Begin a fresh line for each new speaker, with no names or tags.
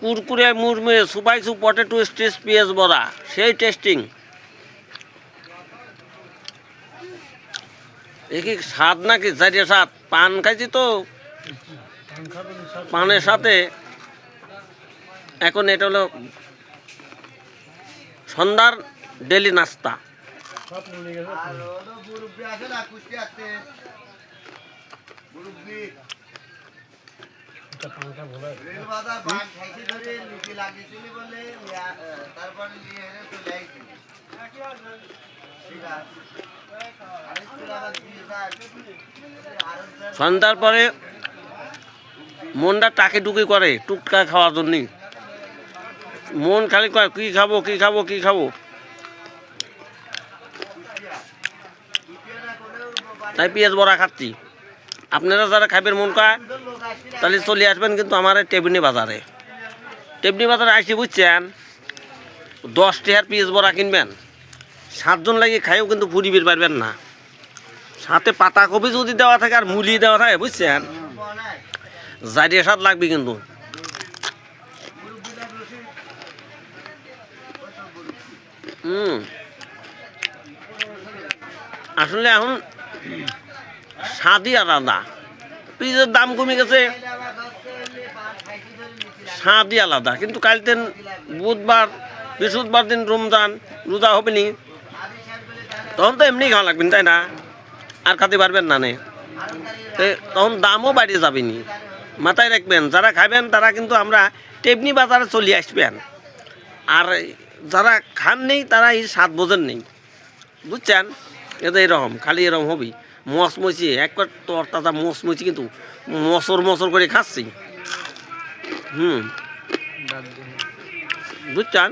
Kurkure মুরমুরে সুপাইসু potato stitch পেঁয়াজ বড়া সেই টেস্টিং। এ কি স্বাদ নাকি চারিয়া স্বাদ? পান খাইছি তো, পানের সাথে এখন এটা হলো সন্ধ্যার ডেলি নাস্তা। সন্ধ্যার পরে মনটা টাকে টুকি করে টুকটা খাওয়ার জন্যই। মন খালি কয় কী খাবো কী খাবো কী খাবো। তাই পেঁয়াজ বড়া খাচ্ছি। আপনারা যারা খাবেন মন কয় তাহলে চলে আসবেন কিন্তু আমার টেবনি বাজারে। টেবনি বাজারে আসি বুঝছেন, 10 টাকার পেঁয়াজ বড়া কিনবেন, 7 জন লাগিয়ে খাইও কিন্তু ফুরিবির পারবেন না। সাথে পাতাকপি যদি দেওয়া থাকে আর মুলি দেওয়া থাকে বুঝছেন, জারিয়া স্বাদ লাগবে কিন্তু। আসলে এখন স্বাদই আলাদা। পেঁয়াজের দাম কমে গেছে, স্বাদই আলাদা। কিন্তু কালকে বুধবার বৃহস্পতিবার দিন রমজান, রোজা হবে নি, তখন তো এমনি খাওয়া লাগবেন তাই না, আর খাতে পারবেন না নে, তখন দামও বাড়িয়ে যাবে নি। মাথায় রাখবেন, যারা খাবেন তারা কিন্তু আমরা টেবনি বাজারে চলে আসবেন। আর যারা খান নেই তারা এই স্বাদ বোঝেন নেই বুঝছেন। এটা এরকম খালি এরকম হবি মচমচি একবার তর তাজা মচমচি কিন্তু মচর মচর করে খাচ্ছি। বুঝছেন।